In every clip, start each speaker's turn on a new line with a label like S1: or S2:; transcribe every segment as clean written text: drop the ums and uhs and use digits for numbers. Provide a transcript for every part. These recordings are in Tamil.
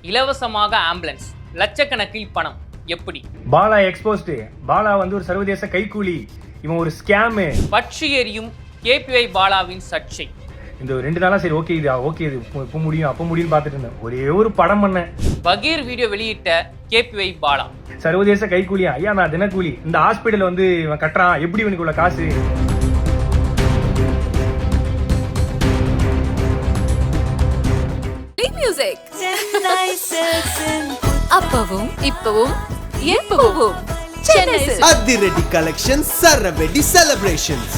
S1: இலவசமாக ஆம்புலன்ஸ், லட்சக்கணக்கில் பணம் எப்படி?
S2: பாலா எக்ஸ்போஸ்டு. பாலா வந்து ஒரு சர்வதேச கைக்கூலி, இவன் ஒரு ஸ்கேமு.
S1: பற்றி எரியும் கேபிஒய் பாலாவின் சர்ச்சை.
S2: இந்த 2 நாளா சரி ஓகே இது இப்போ முடியும் அப்போ முடியும்னு பார்த்துட்டு இருந்தேன். ஒரே ஒரு படம் பண்ணேன்.
S1: பகீர் வீடியோ வெளியிட்ட கேபிஒய் பாலா
S2: சர்வதேச கைக்கூலியா? ஐயா நான் தினக்கூலி. இந்த ஹாஸ்பிட்டல் வந்து இவன் கட்டுறான், எப்படி இவனுக்கு உள்ள காசு?
S3: அப்பவும் இப்பவும் எப்பவும்
S4: அதிரடி கலெக்ஷன், சரவெடி செலிப்ரேஷன்ஸ்.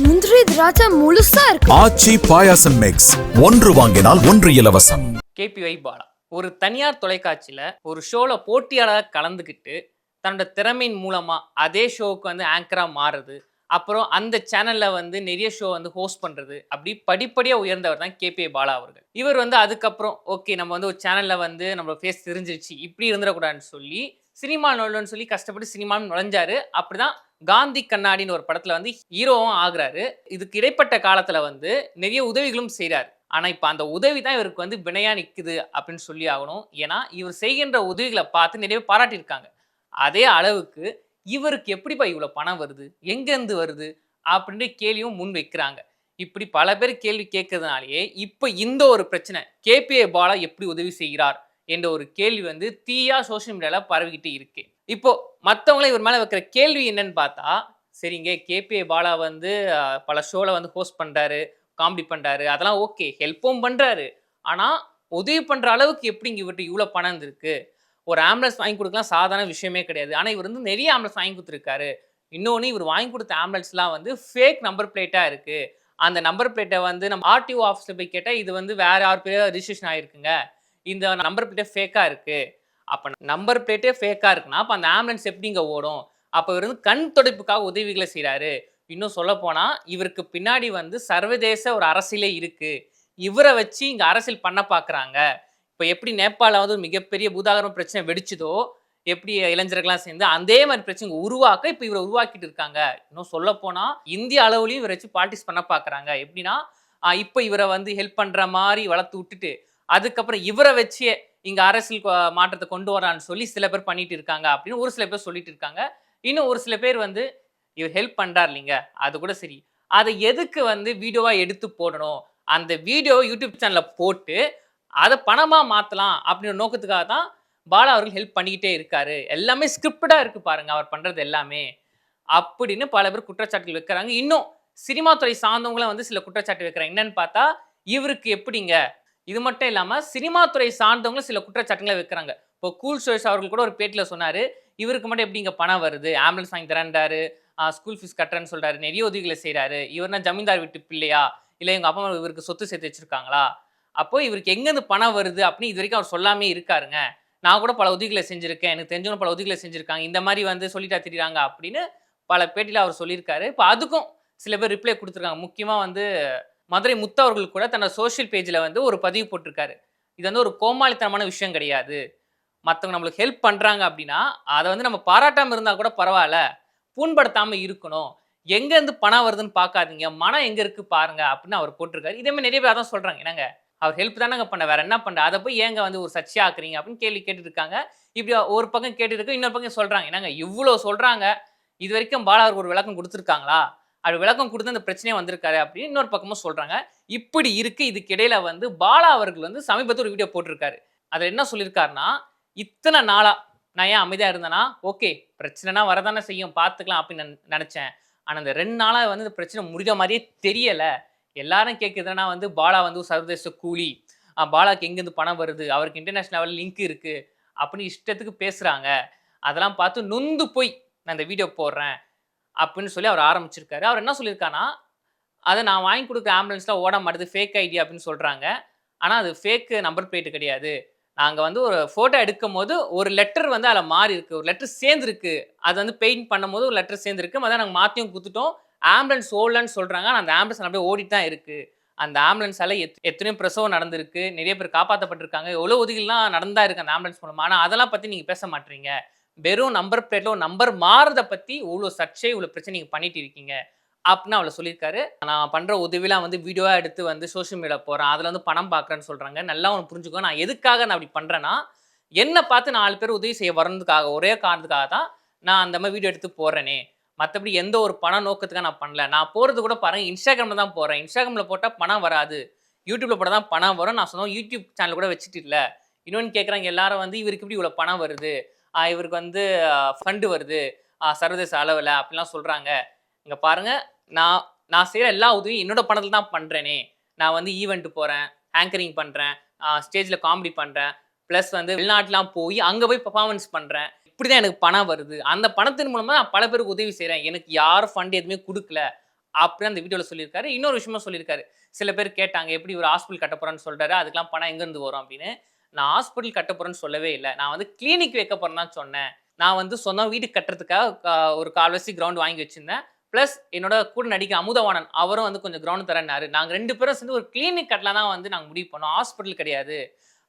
S3: முந்திரி திராட்சை முழுசா இருக்கு.
S5: ஆச்சி பாயாசம் மிக்ஸ், ஒன்று வாங்கினால் ஒன்று இலவசம்.
S1: கேபிஒய் பாலா ஒரு தனியார் தொலைக்காட்சியில ஒரு ஷோல போட்டியாளராக கலந்துக்கிட்டு தன்னோட திறமையின் மூலமா அதே ஷோவுக்கு வந்து ஆங்கரா மாறுறது, அப்புறம் அந்த சேனல்ல வந்து நிறைய ஷோ வந்து ஹோஸ்ட் பண்றது, அப்படி படிப்படியா உயர்ந்தவர் தான் கேபிஒய் பாலா அவர்கள். இவர் வந்து அதுக்கப்புறம் ஓகே நம்ம வந்து ஒரு சேனல்ல வந்து நம்ம ஃபேஸ் தெரிஞ்சிருச்சு, இப்படி இருந்துடக்கூடாதுன்னு சொல்லி சினிமா நுழைன்னு சொல்லி கஷ்டப்பட்டு சினிமான்னு நுழைஞ்சாரு. அப்படிதான் காந்தி கண்ணாடின்னு ஒரு படத்துல வந்து ஹீரோவும் ஆகுறாரு. இதுக்கு இடைப்பட்ட காலத்துல வந்து நிறைய உதவிகளும் செய்றாரு. ஆனா இப்ப அந்த உதவி தான் இவருக்கு வந்து வினையா நிக்குது அப்படின்னு சொல்லி ஆகணும். ஏன்னா இவர் செய்கின்ற உதவிகளை பார்த்து நிறைய பாராட்டியிருக்காங்க. அதே அளவுக்கு இவருக்கு எப்படிப்பா இவ்வளவு பணம் வருது, எங்கேருந்து வருது அப்படின்ற கேள்வியும் முன் வைக்கிறாங்க. இப்படி பல பேர் கேள்வி கேட்கறதுனாலேயே இப்ப இந்த ஒரு பிரச்சனை, கேபிஒய் பாலா எப்படி உதவி செய்கிறார் என்ற ஒரு கேள்வி வந்து தீயா சோசியல் மீடியால பரவிக்கிட்டு இருக்கு. இப்போ மற்றவங்கள இவர் மேல வைக்கிற கேள்வி என்னன்னு பார்த்தா, சரிங்க கேபிஒய் பாலா வந்து பல ஷோல வந்து ஹோஸ்ட் பண்றாரு, காமெடி பண்றாரு, அதெல்லாம் ஓகே, ஹெல்ப்பும் பண்றாரு. ஆனா உதவி பண்ற அளவுக்கு எப்படிங்க இவர்கிட்ட இவ்வளவு பணம் இருக்கு? ஒரு ஆம்புலன்ஸ் வாங்கி கொடுக்கலாம் சாதாரண விஷயமே கிடையாது. ஆனா இவர் வந்து நிறைய ஆம்புலன்ஸ் வாங்கி கொடுத்துருக்காரு. இன்னொன்று இவர் வாங்கி கொடுத்த ஆம்புலன்ஸ்லாம் வந்து ஃபேக் நம்பர் பிளேட்டா இருக்கு. அந்த நம்பர் பிளேட்டை வந்து நம்ம ஆர்டிஓ ஆஃபீஸில் போய் கேட்டால் இது வந்து வேற யார் பேர் ரிஜிஸ்ட்ரேஷன் ஆகிருக்குங்க, இந்த நம்பர் பிளேட்டே ஃபேக்காக இருக்குது. அப்போ நம்பர் பிளேட்டே ஃபேக்காக இருக்குன்னா அப்போ அந்த ஆம்புலன்ஸ் எப்படிங்க ஓடும்? அப்போ இவர் வந்து கண் துடைப்புக்காக உதவிகளை செய்கிறாரு. இன்னும் சொல்லப்போனால் இவருக்கு பின்னாடி வந்து சர்வதேச ஒரு அரசியலே இருக்குது. இவரை வச்சு இங்கே அரசியல் பண்ண பார்க்குறாங்க. இப்போ எப்படி நேபாளில் வந்து ஒரு மிகப்பெரிய பூதாகரம் பிரச்சனை வெடிச்சதோ, எப்படி இளைஞர்கள்லாம் சேர்ந்து அதே மாதிரி பிரச்சனை உருவாக்க இப்போ இவரை உருவாக்கிட்டு இருக்காங்க. இன்னும் சொல்லப்போனால் இந்திய அளவுலையும் இவரை வச்சு பாலிடிக்ஸ் பண்ண பார்க்குறாங்க. எப்படின்னா இப்போ இவரை வந்து ஹெல்ப் பண்ணுற மாதிரி வளர்த்து விட்டுட்டு அதுக்கப்புறம் இவரை வச்சு இங்கே அரசியல் மாற்றத்தை கொண்டு வரான்னு சொல்லி சில பேர் பண்ணிட்டு இருக்காங்க அப்படின்னு ஒரு சில பேர் சொல்லிட்டு இருக்காங்க. இன்னும் ஒரு சில பேர் வந்து இவர் ஹெல்ப் பண்ணுறார் இல்லைங்க, அது கூட சரி, அதை எதுக்கு வந்து வீடியோவாக எடுத்து போடணும், அந்த வீடியோவை யூடியூப் சேனலில் போட்டு அதை பணமாக மாற்றலாம் அப்படின்ற நோக்கத்துக்காக தான் பாலா அவர்கள் ஹெல்ப் பண்ணிக்கிட்டே இருக்காரு. எல்லாமே ஸ்கிரிப்டடாக இருக்குது பாருங்கள் அவர் பண்ணுறது எல்லாமே அப்படின்னு பல பேர் குற்றச்சாட்டுகள் வைக்கிறாங்க. இன்னும் சினிமா துறை சார்ந்தவங்களும் வந்து சில குற்றச்சாட்டு வைக்கிறாங்க. என்னன்னு பார்த்தா இவருக்கு எப்படிங்க, இது மட்டும் இல்லாமல் சினிமா துறை சார்ந்தவங்களும் சில குற்றச்சாட்டுகளை வைக்கிறாங்க. இப்போ கூல் சுரேஷ் அவர்கள் கூட ஒரு பேட்டியில் சொன்னார், இவருக்கு மட்டும் எப்படிங்க பணம் வருது, ஆம்புலன்ஸ் வாங்கி தரேன்றாரு, ஸ்கூல் ஃபீஸ் கட்டுறேன்னு சொல்கிறாரு, நிறைய உதவிகளை செய்கிறாரு, இவர்னா ஜமீன்தார் வீட்டு பிள்ளையா, இல்லை எங்கள் அப்பா அம்மா இவருக்கு சொத்து சேர்த்து வச்சுருக்காங்களா, அப்போ இவருக்கு எங்கேருந்து பணம் வருது அப்படின்னு இது வரைக்கும் அவர் சொல்லாமே இருக்காருங்க. நான் கூட பல உதவிகளை செஞ்சுருக்கேன், எனக்கு தெரிஞ்சவங்க பல உதவிகளை செஞ்சுருக்காங்க, இந்த மாதிரி வந்து சொல்லிட்டா திரிறாங்க அப்படின்னு பல பேட்டியில் அவர் சொல்லியிருக்காரு. இப்போ அதுக்கும் சில பேர் ரிப்ளை கொடுத்துருக்காங்க. முக்கியமாக வந்து மதுரை முத்து அவர்கள் கூட தன்னோட சோஷியல் பேஜில் வந்து ஒரு பதிவு போட்டிருக்காரு. இது வந்து ஒரு கோமாளித்தனமான விஷயம் கிடையாது. மற்றவங்க நம்மளுக்கு ஹெல்ப் பண்ணுறாங்க அப்படின்னா அதை வந்து நம்ம பாராட்டாமல் இருந்தால் கூட பரவாயில்ல, புண்படுத்தாமல் இருக்கணும், எங்கேருந்து பணம் வருதுன்னு பார்க்காதீங்க, மனம் எங்கே இருக்குது பாருங்க அப்படின்னு அவர் போட்டிருக்காரு. இதே மாதிரி நிறைய பேர் அதான் சொல்கிறாங்க, என்னங்க அவர் ஹெல்ப் தானங்க பண்ண, வேற என்ன பண்ணுற, அதை போய் ஏங்க வந்து ஒரு சர்ச்சையா ஆக்குறீங்க அப்படின்னு கேள்வி கேட்டுட்டு இருக்காங்க. இப்படி ஒரு பக்கம் கேட்டுருக்கு, இன்னொரு பக்கம் சொல்கிறாங்க, என்னங்க இவ்வளோ சொல்கிறாங்க, இது வரைக்கும் பாலா அவருக்கு ஒரு விளக்கம் கொடுத்துருக்காங்களா, அது விளக்கம் கொடுத்து அந்த பிரச்சனையே வந்திருக்காரு அப்படின்னு இன்னொரு பக்கமும் சொல்கிறாங்க. இப்படி இருக்கு. இதுக்கு இடையில வந்து பாலா அவர்கள் வந்து சமீபத்தில் ஒரு வீடியோ போட்டிருக்காரு. அதில் என்ன சொல்லியிருக்காருன்னா, இத்தனை நாளா நான் ஏன் அமைதியாக இருந்தேன்னா, ஓகே பிரச்சனைனா வரதானே செய்யும், பார்த்துக்கலாம் அப்படின்னு நினச்சேன். ஆனால் இந்த 2 நாளாக வந்து இந்த பிரச்சனை முடிஞ்ச மாதிரியே தெரியலை. எல்லாரும் கேட்குதுன்னா வந்து பாலா வந்து ஒரு சர்வதேச கூலி, பாலாக்கு எங்கேருந்து பணம் வருது, அவருக்கு இன்டர்நேஷனல் லெவலில் லிங்க் இருக்குது அப்படின்னு இஷ்டத்துக்கு பேசுகிறாங்க. அதெல்லாம் பார்த்து நொந்து போய் நான் இந்த வீடியோ போடுறேன் அப்படின்னு சொல்லி அவர் ஆரம்பிச்சிருக்காரு. அவர் என்ன சொல்லியிருக்காருன்னா, அதை நான் வாங்கி கொடுக்குற ஆம்புலன்ஸ்லாம் ஓட மாட்டேது, ஃபேக் ஐடி அப்படின்னு சொல்கிறாங்க. ஆனால் அது ஃபேக்கு நம்பர் பிளேட்டு கிடையாது. நாங்கள் வந்து ஒரு ஃபோட்டோ எடுக்கும் போது ஒரு லெட்டர் வந்து அதில் மாறி இருக்குது, ஒரு லெட்டர் சேர்ந்துருக்கு, அது வந்து பெயிண்ட் பண்ணும் போது ஒரு லெட்டர் சேர்ந்துருக்கு, அதான் நாங்கள் மாற்றியும் கொடுத்துட்டோம், ஆம்புலன்ஸ் ஓடலன்னு சொல்கிறாங்க. ஆனால் அந்த ஆம்புலன்ஸ் அப்படியே ஓடிட்டு தான் இருக்குது. அந்த ஆம்புலன்ஸால் எத்தனையோ பிரசவம் நடந்திருக்கு, நிறைய பேர் காப்பாற்றப்பட்டிருக்காங்க, எவ்வளோ உதவிகள்லாம் நடந்தா இருக்குது அந்த ஆம்புலன்ஸ் மூலமாக. ஆனால் அதெல்லாம் பற்றி நீங்கள் பேச மாட்டீங்க. வெறும் நம்பர் பிளேட்டில் ஒரு நம்பர் மாறுறதை பற்றி இவ்வளோ சர்ச்சை, இவ்வளோ பிரச்சனை நீங்கள் பண்ணிட்டு இருக்கீங்க அப்படின்னு அவளை சொல்லியிருக்காரு. நான் பண்ற உதவிலாம் வந்து வீடியோவா எடுத்து வந்து சோஷியல் மீடியா போறேன், அதுல வந்து பணம் பார்க்குறேன்னு சொல்றாங்க. நல்லா ஒன்று புரிஞ்சுக்கோ, நான் எதுக்காக நான் அப்படி பண்றேன்னா, என்ன பார்த்து 4 பேர் உதவி செய்ய வரதுக்காக, ஒரே காரணத்துக்காக தான் நான் அந்த மாதிரி வீடியோ எடுத்து போடுறேனே. மற்றபடி எந்த ஒரு பண நோக்கத்துக்காக நான் பண்ணல. நான் போறது கூட பாருங்க இன்ஸ்டாகிராம்ல தான் போறேன். இன்ஸ்டாகிராம்ல போட்டா பணம் வராது, யூடியூப்ல போட்டால் தான் பணம் வரும். நான் சொன்னோம் யூடியூப் சேனல் கூட வச்சுட்டு இல்லை. இன்னொன்று கேட்குறாங்க எல்லாரும் வந்து இவருக்கு இப்படி இவ்வளோ பணம் வருது, இவருக்கு வந்து ஃபண்டு வருது சர்வதேச அளவில் அப்படிலாம் சொல்கிறாங்க. இங்கே பாருங்கள், நான் செய்கிற எல்லா உதவியும் என்னோட பணத்தில் தான் பண்ணுறேனே. நான் வந்து ஈவெண்ட்டு போகிறேன், ஆங்கரிங் பண்ணுறேன், ஸ்டேஜில் காமெடி பண்ணுறேன், ப்ளஸ் வந்து வெளிநாட்டுலாம் போய் அங்கே போய் பர்ஃபார்மன்ஸ் பண்ணுறேன். இப்படி தான் எனக்கு பணம் வருது. அந்த பணத்தின் மூலமாக நான் பல பேருக்கு உதவி செய்கிறேன். எனக்கு யாரும் ஃபண்ட் எதுவுமே கொடுக்கல அப்படின்னு அந்த வீடியோவில் சொல்லியிருக்காரு. இன்னொரு விஷயமா சொல்லியிருக்காரு. சில பேர் கேட்டாங்க எப்படி ஒரு ஹாஸ்பிட்டல் கட்ட போகிறேன்னு சொல்கிறாரு, அதுக்கெலாம் பணம் எங்கேருந்து வரும் அப்படின்னு. நான் ஹாஸ்பிட்டல் கட்ட போகிறேன்னு சொல்லவே இல்லை. நான் வந்து கிளினிக் வைக்க போகிறேன்னு தான் சொன்னேன். நான் வந்து சொந்தம் வீடு கட்டுறதுக்காக ஒரு 1/4 கிரவுண்ட் வாங்கி வச்சுருந்தேன். ப்ளஸ் என்னோட கூட நடிக்க அமுதவாணன் அவரும் வந்து கொஞ்சம் கிரவுண்ட் தரேன்னாரு. நாங்கள் 2 பேரும் சேர்ந்து ஒரு கிளினிக் கட்டலாம் தான் வந்து நாங்கள் முடிவு பண்ணோம், ஹாஸ்பிட்டல் கிடையாது.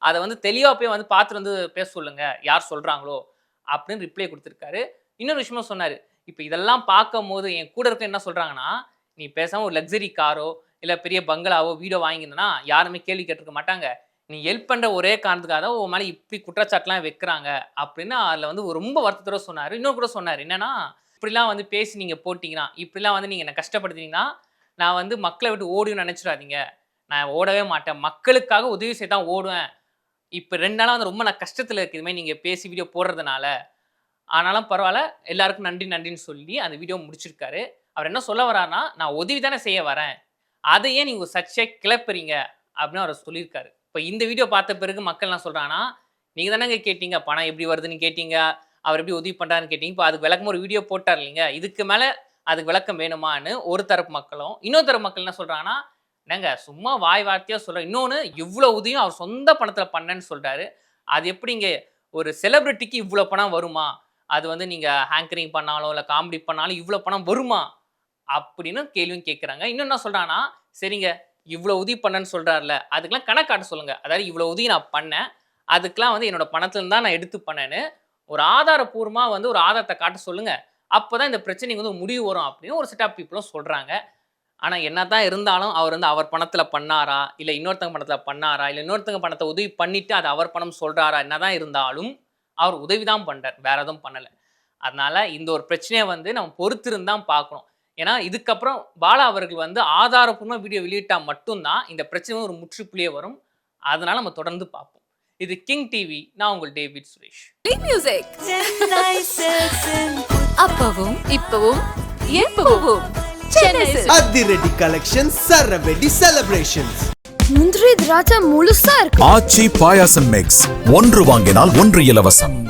S1: அதை வந்து தெளிவாக போய் வந்து பார்த்துட்டு வந்து பேச சொல்லுங்க யார் சொல்கிறாங்களோ அப்படின்னு ரிப்ளை கொடுத்துருக்காரு. இன்னொரு விஷயமா சொன்னார், இப்போ இதெல்லாம் பார்க்கும் போது என் கூட இருக்க என்ன சொல்கிறாங்கன்னா, நீ பேசாமல் ஒரு லக்ஸரி காரோ இல்லை பெரிய பங்களாவோ வீடோ வாங்கியிருந்தனா யாருமே கேள்வி கேட்டிருக்க மாட்டாங்க. நீ ஹெல்ப் பண்ணுற ஒரே காரணத்துக்காக தான் உன் மேலே இப்படி குற்றச்சாட்டுலாம் வைக்கிறாங்க அப்படின்னு அதில் வந்து ரொம்ப வருத்தத்தோட சொன்னார். இன்னும் கூட சொன்னார் என்னன்னா, இப்படிலாம் வந்து பேசி நீங்கள் போட்டிங்கன்னா, இப்படிலாம் வந்து நீங்கள் என்னை கஷ்டப்படுத்தினீங்கன்னா நான் வந்து மக்களை விட்டு ஓடுன்னு நினச்சிடாதீங்க. நான் ஓடவே மாட்டேன், மக்களுக்காக உதவி செய்ய தான் ஓடுவேன். இப்போ 2 நாளாக வந்து ரொம்ப நான் கஷ்டத்தில் இருக்குது இதுமாதிரி நீங்கள் பேசி வீடியோ போடுறதுனால. ஆனாலும் பரவாயில்ல, எல்லாருக்கும் நன்றி நன்றின்னு சொல்லி அந்த வீடியோ முடிச்சிருக்காரு. அவர் என்ன சொல்ல வர்றாருன்னா, நான் உதவி தானே செய்ய வரேன், அதையே நீங்கள் சர்ச்சை கிளப்புறீங்க அப்படின்னு அவர் சொல்லியிருக்காரு. இப்போ இந்த வீடியோ பார்த்த பிறகு மக்கள் என்ன சொல்கிறாங்கன்னா, நீங்கள் தானேங்க கேட்டீங்க பணம் எப்படி வருதுன்னு கேட்டீங்க, அவர் எப்படி உதவி பண்ணுறாருன்னு கேட்டீங்க, இப்போ அதுக்கு விளக்கமாக ஒரு வீடியோ போட்டார் இல்லைங்க, இதுக்கு மேலே அதுக்கு விளக்கம் வேணுமான்னு ஒரு தரப்பு மக்களும், இன்னொரு தரப்பு மக்கள் என்ன சொல்கிறாங்கன்னா, என்னங்க சும்மா வாய் வார்த்தையாக சொல்கிறேன், இன்னொன்று இவ்வளோ உதவியும் அவர் சொந்த பணத்தில் பண்ணேன்னு சொல்கிறாரு. அது எப்படிங்க ஒரு செலிபிரிட்டிக்கு இவ்வளோ பணம் வருமா? அது வந்து நீங்கள் ஆங்கரிங் பண்ணாலும் இல்லை காமெடி பண்ணாலும் இவ்வளோ பணம் வருமா அப்படின்னு கேள்வியும் கேட்குறாங்க. இன்னும் என்ன சொல்கிறாங்கன்னா, சரிங்க இவ்வளோ உதவி பண்ணேன்னு சொல்கிறாருல, அதுக்கெலாம் கணக்காட்ட சொல்லுங்கள். அதாவது இவ்வளோ உதவி நான் பண்ணேன், அதுக்கெலாம் வந்து என்னோட பணத்துலேருந்து தான் நான் எடுத்து பண்ணேன்னு ஒரு ஆதாரப்பூர்வமாக வந்து ஒரு ஆதாரத்தை காட்ட சொல்லுங்கள். அப்போ தான் இந்த பிரச்சனைக்கு வந்து முடிவு வரும் அப்படின்னு ஒரு செட் ஆஃப் பீப்புளும் சொல்கிறாங்க. ஆனால் என்ன தான் இருந்தாலும் அவர் வந்து அவர் பணத்தில் பண்ணாரா, இல்லை இன்னொருத்தங்க பணத்தில் பண்ணாரா, இல்லை இன்னொருத்தங்க பணத்தை உதவி பண்ணிவிட்டு அது அவர் பணம் சொல்கிறாரா, என்ன தான் இருந்தாலும் அவர் உதவி தான் பண்ணுறார், வேறு எதுவும் பண்ணலை. அதனால் இந்த ஒரு பிரச்சனையை வந்து நம்ம பொறுத்திருந்தான் பார்க்கணும். ஏன்னா இதுக்கப்புறம் பாலா அவர்கள் வந்து ஆதாரப்பூர்வமாக வீடியோ வெளியிட்டால் மட்டும்தான் இந்த பிரச்சனை ஒரு முற்றுப்புள்ளியே வரும். அதனால நம்ம தொடர்ந்து பார்ப்போம். இது கிங் டிவி, நான் உங்கள் டேவிட் சுரேஷ்.
S3: மியூசிக் அப்பவும் இப்பவும் எப்பவும் சென்னை
S4: அதிரடி கலெக்ஷன் சரவெடி செலிப்ரேஷன்ஸ்.
S3: முந்திரி திராட்சை முழுசா இருக்கு.
S5: ஆச்சி பாயாசம் மிக்ஸ், ஒன்று வாங்கினால் ஒன்று இலவசம்.